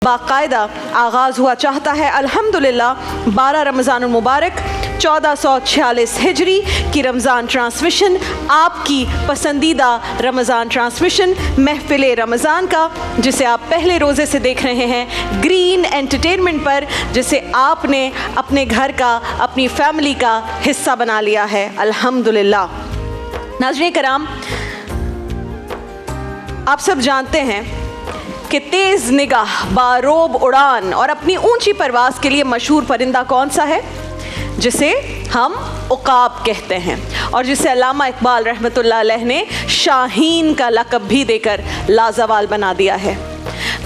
बाकायदा आगाज़ हुआ चाहता है। अल्हम्दुलिल्लाह 12 रमज़ानुल मुबारक 1446 हिजरी की रमज़ान ट्रांसमिशन, आपकी पसंदीदा रमज़ान ट्रांसमिशन महफिल रमज़ान का, जिसे आप पहले रोज़े से देख रहे हैं ग्रीन एंटरटेनमेंट पर, जिसे आपने अपने घर का, अपनी फैमिली का हिस्सा बना लिया है। अल्हम्दुलिल्लाह। नाज़रीन कराम, आप सब जानते हैं कि तेज़ निगाह, बारोब उड़ान और अपनी ऊंची परवाज़ के लिए मशहूर परिंदा कौन सा है, जिसे हम उकाब कहते हैं और जिसे अल्लामा इकबाल रहमतुल्लाह अलैह ने शाहीन का लक़ब भी देकर लाजवाल बना दिया है।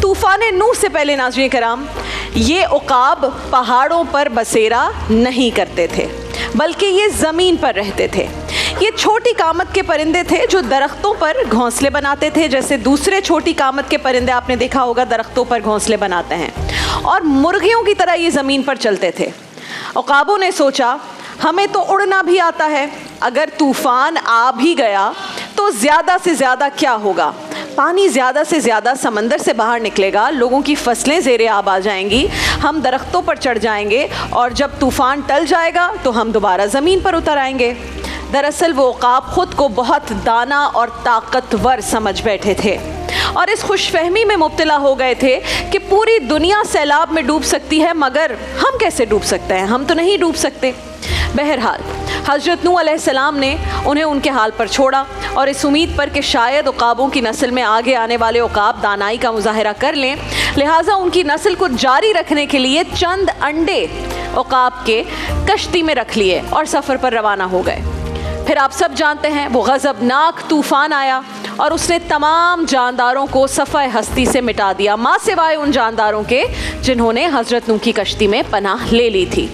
तूफ़ान नूह से पहले नाज़रीन कराम, ये उकाब पहाड़ों पर बसेरा नहीं करते थे, बल्कि ये ज़मीन पर रहते थे। ये छोटी कामत के परिंदे थे जो दरख्तों पर घोंसले बनाते थे, जैसे दूसरे छोटी कामत के परिंदे आपने देखा होगा दरख्तों पर घोंसले बनाते हैं, और मुर्गियों की तरह ये ज़मीन पर चलते थे। उकाबों ने सोचा, हमें तो उड़ना भी आता है, अगर तूफ़ान आ भी गया तो ज़्यादा से ज़्यादा क्या होगा, पानी ज़्यादा से ज़्यादा समंदर से बाहर निकलेगा, लोगों की फसलें ज़ेरे आब आ जाएंगी, हम दरख्तों पर चढ़ जाएंगे और जब तूफ़ान टल जाएगा तो हम दोबारा ज़मीन पर उतर आएंगे। दरअसल वो उकाब ख़ुद को बहुत दाना और ताकतवर समझ बैठे थे और इस खुशफहमी में मुब्तला हो गए थे कि पूरी दुनिया सैलाब में डूब सकती है, मगर हम कैसे डूब सकते हैं, हम तो नहीं डूब सकते। बहरहाल हज़रत नूह अलैहिस्सलाम ने उन्हें उनके हाल पर छोड़ा और इस उम्मीद पर कि शायद उकाबों की नस्ल में आगे आने वाले उकाब दानाई का मुजाहरा कर लें, लिहाजा उनकी नस्ल को जारी रखने के लिए चंद अंडे उकाब के कश्ती में रख लिए और सफ़र पर रवाना हो गए। फिर आप सब जानते हैं वो गज़बनाक तूफ़ान आया और उसने तमाम जानदारों को सफ़ाए हस्ती से मिटा दिया, माँ सिवाय उन जानदारों के जिन्होंने हज़रत नूह की कश्ती में पनाह ले ली थी।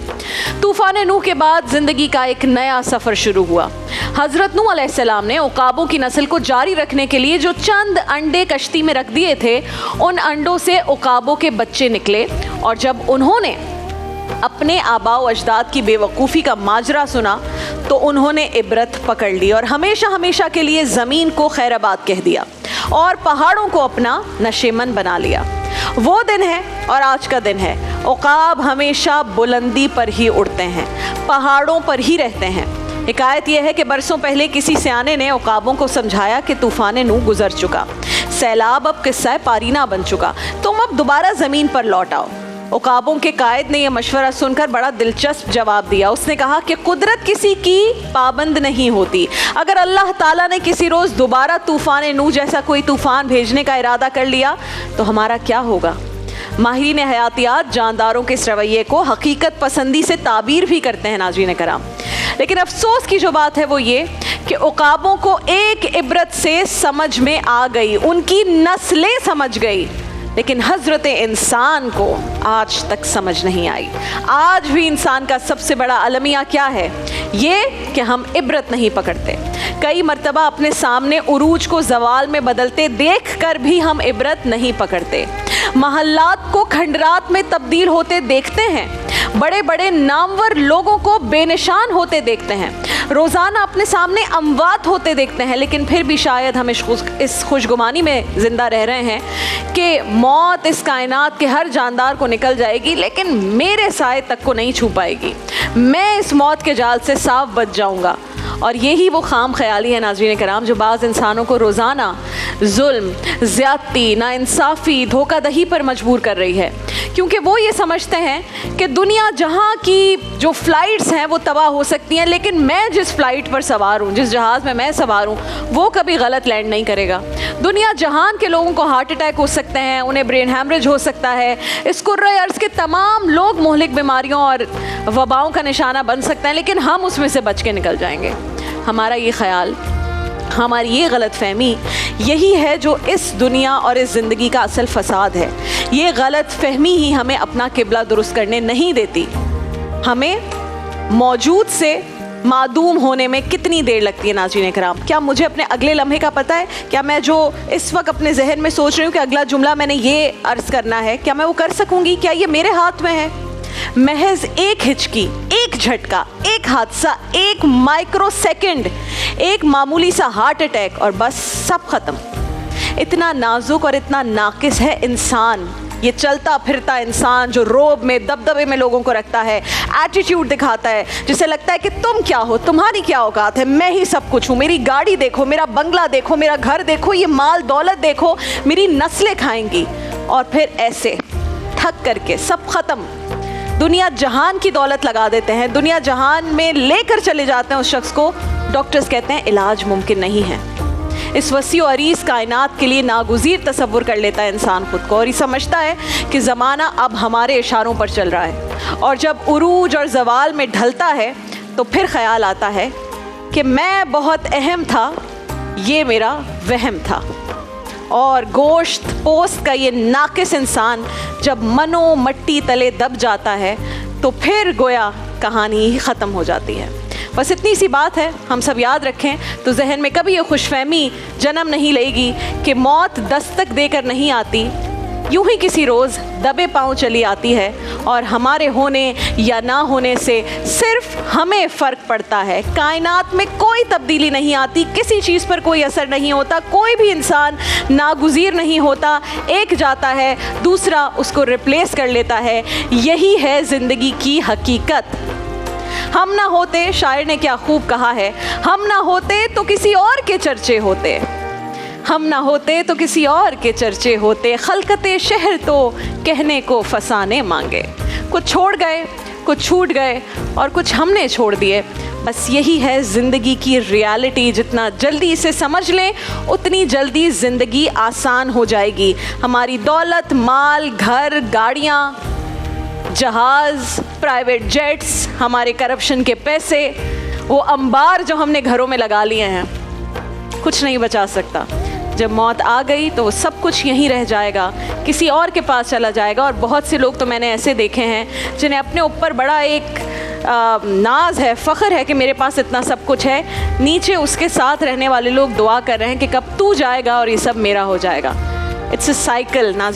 तूफ़ान नूह के बाद ज़िंदगी का एक नया सफ़र शुरू हुआ। हज़रत नूह अलैहिस्सलाम ने उकाबों की नस्ल को जारी रखने के लिए जो चंद अंडे कश्ती में रख दिए थे, उन अंडों से उकाबों के बच्चे निकले और जब उन्होंने अपने आबा व अजदाद की बेवकूफ़ी का माजरा सुना तो उन्होंने इबरत पकड़ ली और हमेशा हमेशा के लिए ज़मीन को खैराबाद कह दिया और पहाड़ों को अपना नशेमन बना लिया। वो दिन है और आज का दिन है। उकाब हमेशा बुलंदी पर ही उड़ते हैं, पहाड़ों पर ही रहते हैं। हिकायत यह है कि बरसों पहले किसी सियाने ने उकाबों को समझाया कि तूफ़ान नूह गुजर चुका, सैलाब अब किस्सा पारीना बन चुका, तुम अब दोबारा ज़मीन पर लौट आओ। उकाबों के कायद ने यह मशवरा सुनकर बड़ा दिलचस्प जवाब दिया। उसने कहा कि कुदरत किसी की पाबंद नहीं होती, अगर अल्लाह ताला ने किसी रोज़ दोबारा तूफ़ान नूह जैसा कोई तूफ़ान भेजने का इरादा कर लिया तो हमारा क्या होगा। माहिरीन हयातियात जानदारों के इस रवैये को हकीकत पसंदी से ताबीर भी करते हैं नाज़रीन कराम, लेकिन अफसोस की जो बात है वो ये कि उकाबों को एक इबरत से समझ में आ गई, उनकी नस्लें समझ गई, लेकिन हज़रत इंसान को आज तक समझ नहीं आई। आज भी इंसान का सबसे बड़ा अलमिया क्या है, ये कि हम इबरत नहीं पकड़ते। कई मर्तबा अपने सामने उरूज को जवाल में बदलते देख कर भी हम इबरत नहीं पकड़ते। महल्लात को खंडरात में तब्दील होते देखते हैं, बड़े बड़े नामवर लोगों को बेनिशान होते देखते हैं, रोज़ाना अपने सामने अमवात होते देखते हैं, लेकिन फिर भी शायद हम इस खुशगुमानी में ज़िंदा रह रहे हैं कि मौत इस कायनात के हर जानदार को निकल जाएगी, लेकिन मेरे साए तक को नहीं छू पाएगी, मैं इस मौत के जाल से साफ बच जाऊँगा। और यही वो खाम ख्याली है नाज़रीन कराम जो बाज़ इंसानों को रोज़ाना जुल्म, ज़्यादती, नाइंसाफ़ी, धोखादही पर मजबूर कर रही है, क्योंकि वो ये समझते हैं कि दुनिया जहाँ की जो फ़्लाइट्स हैं वो तबाह हो सकती हैं, लेकिन मैं जिस फ़्लाइट पर सवार हूँ, जिस जहाज़ में मैं सवार हूँ, वो कभी गलत लैंड नहीं करेगा। दुनिया जहान के लोगों को हार्ट अटैक हो सकते हैं, उन्हें ब्रेन हैमरेज हो सकता है, इस कुर्रे अर्ज़ के तमाम लोग मोहलिक बीमारियों और वबाओं का निशाना बन सकते हैं, लेकिन हम उसमें से बच के निकल जाएंगे। हमारा ये ख्याल, हमारी ये गलत फहमी, यही है जो इस दुनिया और इस ज़िंदगी का असल फ़साद है। ये गलत फहमी ही हमें अपना किबला दुरुस्त करने नहीं देती। हमें मौजूद से मादूम होने में कितनी देर लगती है नाज़रीन कराम। क्या मुझे अपने अगले लम्हे का पता है? क्या मैं जो इस वक्त अपने जहन में सोच रही हूँ कि अगला जुमला मैंने ये अर्ज़ करना है, क्या मैं वो कर सकूँगी? क्या ये मेरे हाथ में है? महज एक हिचकी, एक झटका, एक हादसा, एक माइक्रो सेकंड, एक मामूली सा हार्ट अटैक और बस सब ख़त्म। इतना नाजुक और इतना नाकिस है इंसान ये चलता फिरता इंसान जो रोब में दबदबे में लोगों को रखता है, एटीट्यूड दिखाता है, जिसे लगता है कि तुम क्या हो, तुम्हारी क्या औकात है, मैं ही सब कुछ हूँ, मेरी गाड़ी देखो, मेरा बंगला देखो, मेरा घर देखो, ये माल दौलत देखो, मेरी नस्लें खाएंगी। और फिर ऐसे थक करके सब खत्म, दुनिया जहान की दौलत लगा देते हैं, दुनिया जहान में लेकर चले जाते हैं उस शख्स को। डॉक्टर्स कहते हैं इलाज मुमकिन नहीं है। इस वसी और अरीज कायनात के लिए नागुज़ीर तसव्वुर कर लेता है इंसान खुद को, और ये समझता है कि ज़माना अब हमारे इशारों पर चल रहा है। और जब उरूज और ज़वाल में ढलता है तो फिर ख्याल आता है कि मैं बहुत अहम था, ये मेरा वहम था। और गोश्त पोस्त का ये नाकिस इंसान जब मनो मट्टी तले दब जाता है तो फिर गोया कहानी ही ख़त्म हो जाती है। बस इतनी सी बात है, हम सब याद रखें तो जहन में कभी ये खुशफहमी जन्म नहीं लेगी कि मौत दस्तक देकर नहीं आती, यूं ही किसी रोज़ दबे पांव चली आती है। और हमारे होने या ना होने से सिर्फ हमें फ़र्क पड़ता है। कायनात में कोई तब्दीली नहीं आती, किसी चीज़ पर कोई असर नहीं होता, कोई भी इंसान नागुज़ीर नहीं होता। एक जाता है, दूसरा उसको रिप्लेस कर लेता है। यही है ज़िंदगी की हकीकत। हम ना होते, शायर ने क्या खूब कहा है, हम ना होते तो किसी और के चर्चे होते, हम ना होते तो किसी और के चर्चे होते, खलकते शहर तो कहने को फसाने मांगे। कुछ छोड़ गए, कुछ छूट गए और कुछ हमने छोड़ दिए। बस यही है ज़िंदगी की रियलिटी। जितना जल्दी इसे समझ लें उतनी जल्दी ज़िंदगी आसान हो जाएगी। हमारी दौलत, माल, घर, गाड़ियाँ, जहाज़, प्राइवेट जेट्स, हमारे करप्शन के पैसे, वो अंबार जो हमने घरों में लगा लिए हैं, कुछ नहीं बचा सकता। जब मौत आ गई तो वो सब कुछ यहीं रह जाएगा, किसी और के पास चला जाएगा। और बहुत से लोग तो मैंने ऐसे देखे हैं जिन्हें अपने ऊपर बड़ा एक नाज है, फ़ख्र है कि मेरे पास इतना सब कुछ है। नीचे उसके साथ रहने वाले लोग दुआ कर रहे हैं कि कब तू जाएगा और ये सब मेरा हो जाएगा। इट्स अ साइकिल नाज़रीन।